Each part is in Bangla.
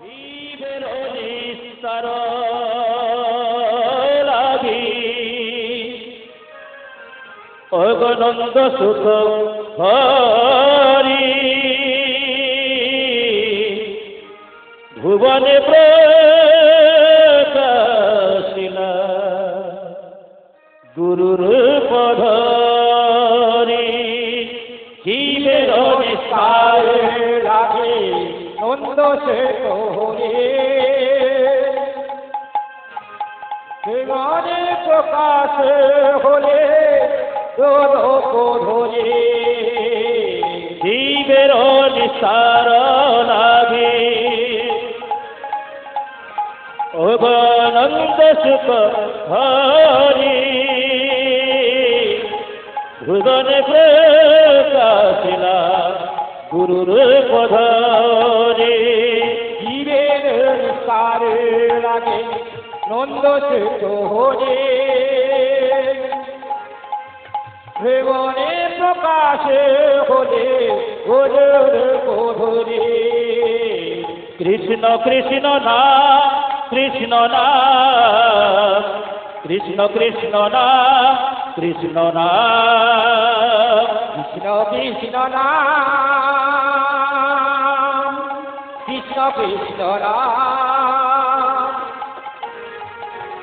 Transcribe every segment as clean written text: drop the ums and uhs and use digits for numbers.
জীবের নিস্তার লাগি অগনন্দ সুখ হরি ভুবনে প্রকাশিলা গুরুর পধরি জীবের নিস্তার লাগে নন্দ সে তোরে জীবনে প্রকাশ হলে ধরে জীবের নিস্তার লাগে অগনন্দ সুখ হরি ভুবনে প্রকাশিলা গুরুর পধরে জীবের সারে লাগে নন্দ সে তোরে জীবনে প্রকাশ হলে ধরে কৃষ্ণ কৃষ্ণ নাম কৃষ্ণ নাম কৃষ্ণ কৃষ্ণ নাম কৃষ্ণ নাম কৃষ্ণ কৃষ্ণ নাম কৃষ্ণ কৃষ্ণ নাম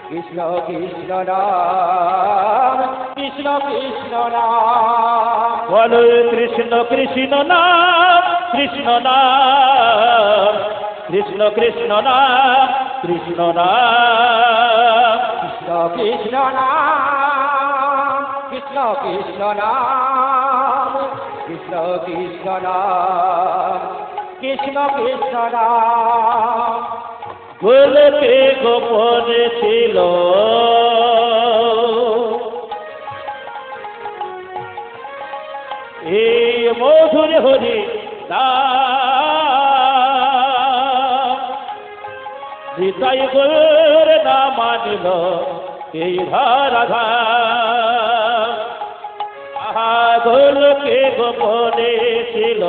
কৃষ্ণ কৃষ্ণ নাম কৃষ্ণ কৃষ্ণ নাম বল কৃষ্ণ কৃষ্ণ নাম কৃষ্ণ নাম কৃষ্ণ কৃষ্ণ নাম কৃষ্ণ নাম কৃষ্ণ কৃষ্ণ নাম কৃষ্ণ কৃষ্ণ নাম কৃষ্ণ কৃষ্ণ নাম কৃষ্ণ কৃষ্ণ নাম গোলকে গোপনে ছিল এই মধুর হরি নিতাই গোর না মানিল এই রাধা আহা গোলকে গোপনে ছিল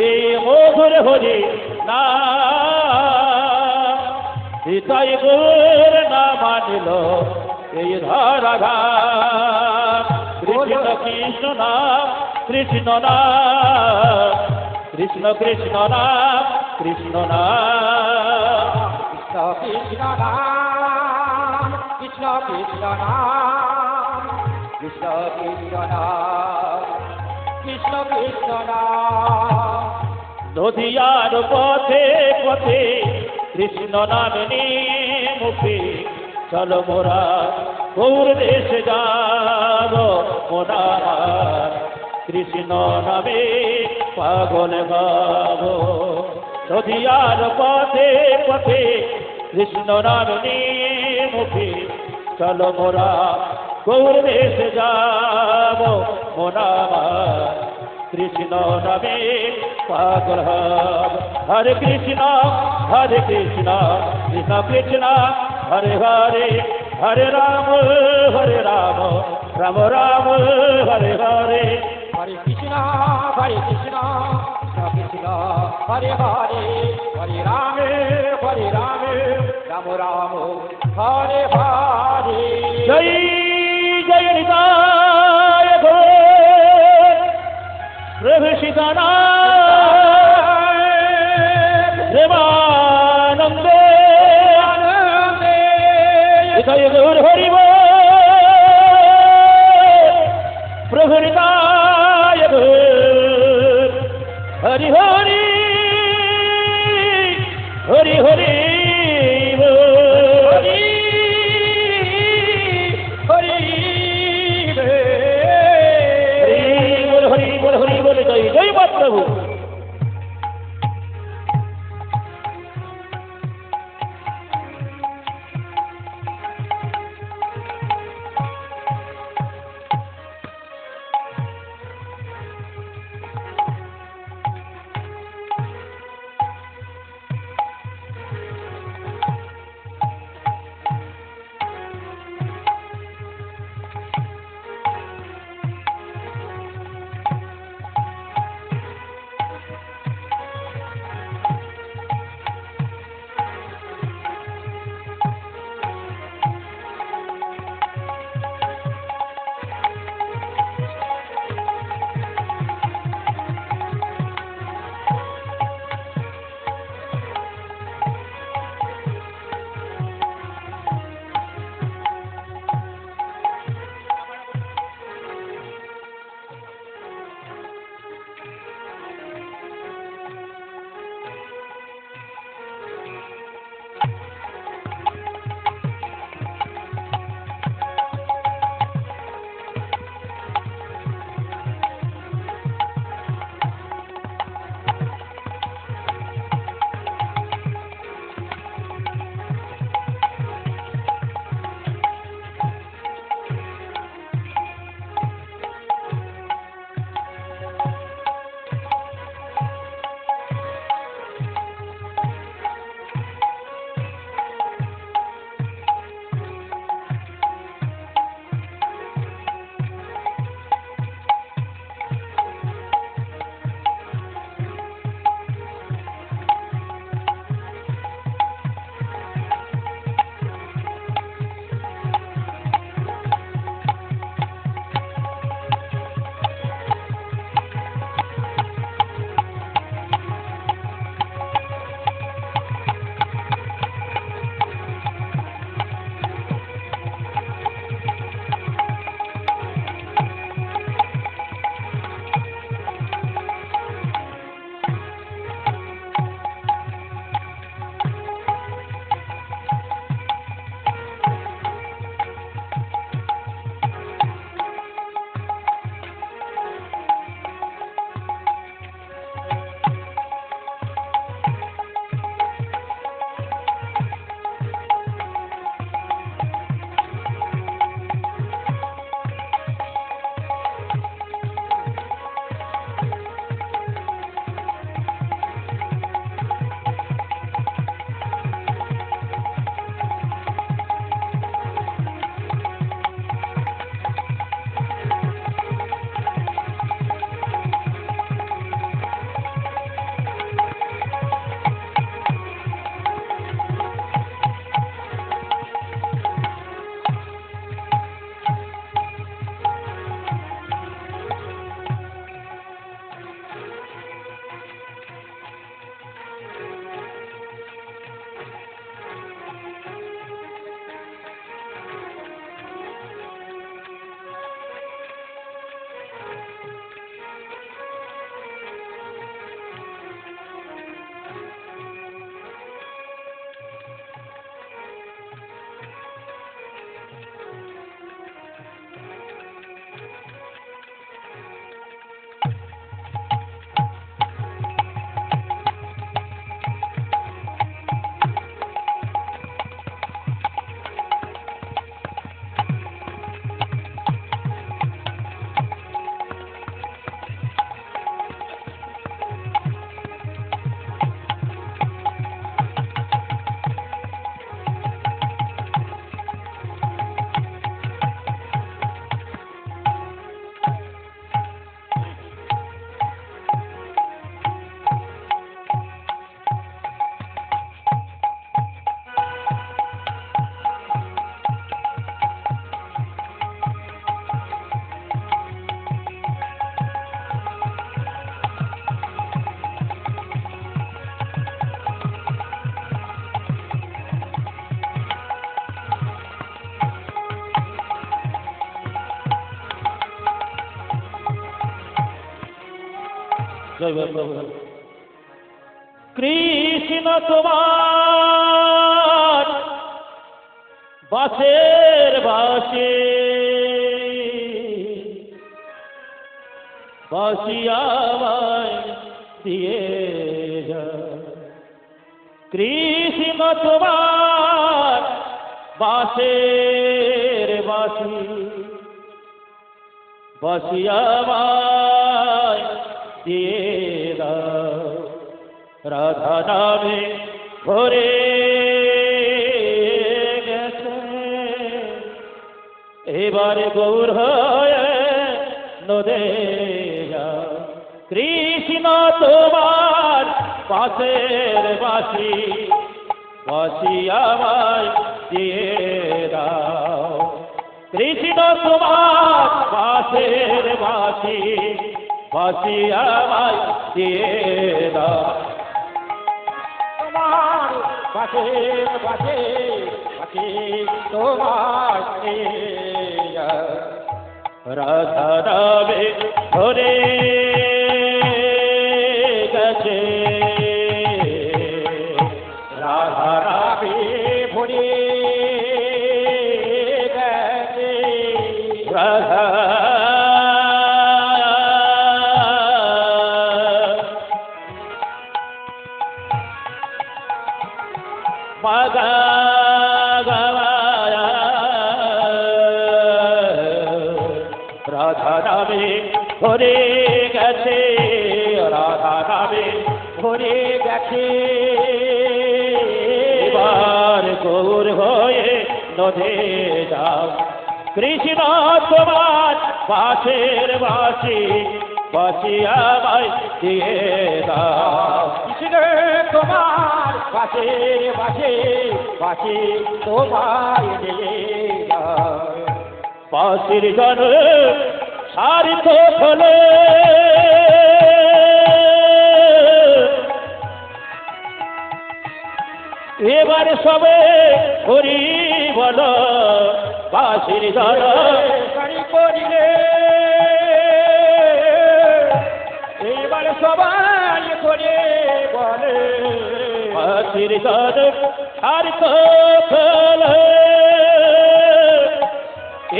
এই মধুর হরি না নিতাই গোর না মানিল এই রাধা কৃষ্ণ কৃষ্ণ নাম কৃষ্ণ নাম কৃষ্ণ কৃষ্ণ নাম কৃষ্ণ নাম কৃষ্ণ কৃষ্ণ নাম কৃষ্ণ কৃষ্ণ নাম কৃষ্ণ কৃষ্ণ নাম কৃষ্ণ কৃষ্ণ নাম নদিয়ার পথে পথে কৃষ্ণ নামে মুখে চলো মোরা গৌর দেশে যাব মোনার কৃষ্ণ নামে পাগল গাব নদিয়ার পথে পথে কৃষ্ণ নামে মুখে চলো মোরা গৌর দেশে যাব মোনার কৃষ্ণ নামে পাগল হব হরে কৃষ্ণ কৃষ্ণ কৃষ্ণ হরে হরে হরে রাম রাম রাম হরে হরে হরে কৃষ্ণ কৃষ্ণ কৃষ্ণ হরে হরে হরে রাম রাম রাম হরে হরে জয় জয় নিতাই প্রভু সীতানাথ প্রেমানন্দে জয় গৌর হরি প্রভু নিতাই হরি হরি হরি হরি জয় মা প্রভু জয় প্রভু। কৃষ্ণ তোমার বাসের বাসে বাসিয়ামায় দিয়ে যা। কৃষ্ণ তোমার বাসের বাসি বাসিয়ামায় দিয়ে দাও। রাধা নামে ভরে গেছে এবারে গৌর হয়ে নদে যাও। কৃষ্ণ তোমার পাশের বাসি বাসিয়ামায় দিয়ে দাও। কৃষ্ণ তোমার পাশের বাসি বাসিয়ামায় দিয়ে দাও। তোমার বাসে বাসে বাসে তোমার রাধা নামে ভরে গেছে রাধা নামে ভরে গেছে রাধা মাগা গায়া রাধা নামে ভরে গেছে রাধা নামে ভরে গেছে এবার গৌর হয়ে নদে যাও। কৃষ্ণ তোমার পাশের বাসি বাসিয়ামায় দিয়ে দাও। কৃষ্ণ তোমার বাসে বাসে বাসে তোমার বাসির জন সার্থক হলে এবারে সবে হরি বল। বাসির জন গাড়ি করিলে এইবার সবাই করে বলে বাসির জন সার্থক হলে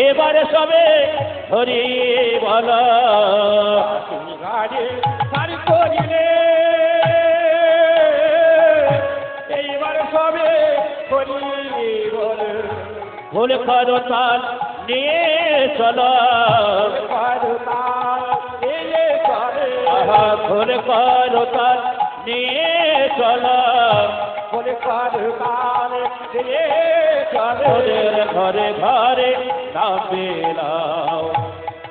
এবারে সবে হরি বল। গাড়ি গাড়ি করিলে এইবার সবে করি বলে ভুল করো তাল নিয়ে চলো আহা ভুল করো তাল নিয়ে চলো ওদের ঘরে ঘরে নাম বেলাও।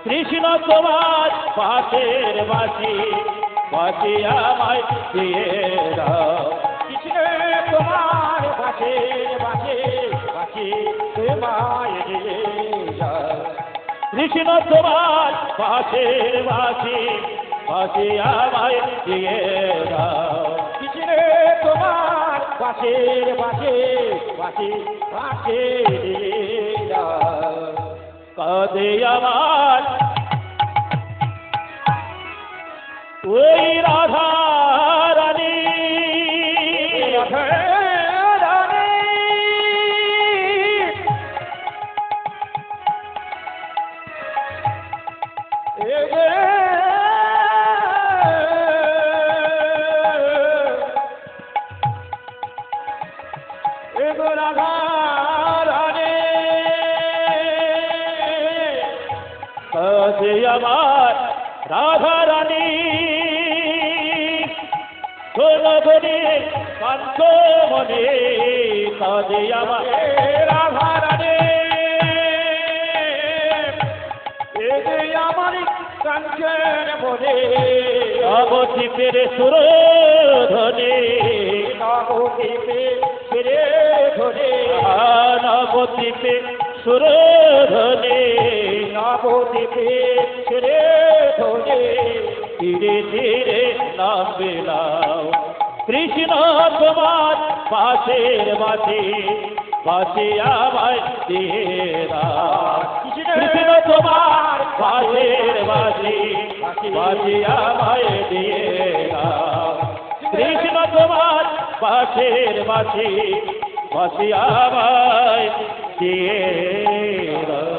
কৃষ্ণ তোমার পাশের বাসি বাসিয়ামায় দিয়ে দাও। কৃষ্ণ তোমার বাসে বাসে বাসে তোমায় দিয়ে যাও। কৃষ্ণ তোমার পাশের বাসি বাসিয়ামায় দিয়ে দাও। কৃষ্ণ তোমার বাসের বাসে বাসে বাসে দিয়ে যাও। কাঁদে আমার ওই রাধা রানী কাঁদে আমার রাধা রানী সোনগরে কান্ত মনে কাঁদে আমার রাধা রানী আমার কাঞ্চন বলে নবদ্বীপের সুর ধনে নবদ্বীপে ফিরে ধরে নবদ্বীপে সুর ধনে নবদ্বীপে ফিরে ধরে ধীরে ধীরে নাম বেলাও। কৃষ্ণ তোমার পাশের বাসি বাসিয়ামায় দিয়ে দাও। কৃষ্ণ তোমার পাশের বাসি বাঁশি বাঁশি আমায় দিয়ে দাও কৃষ্ণ তোমার বাঁশির বাঁশি বাঁশি আমায় দিয়ে দাও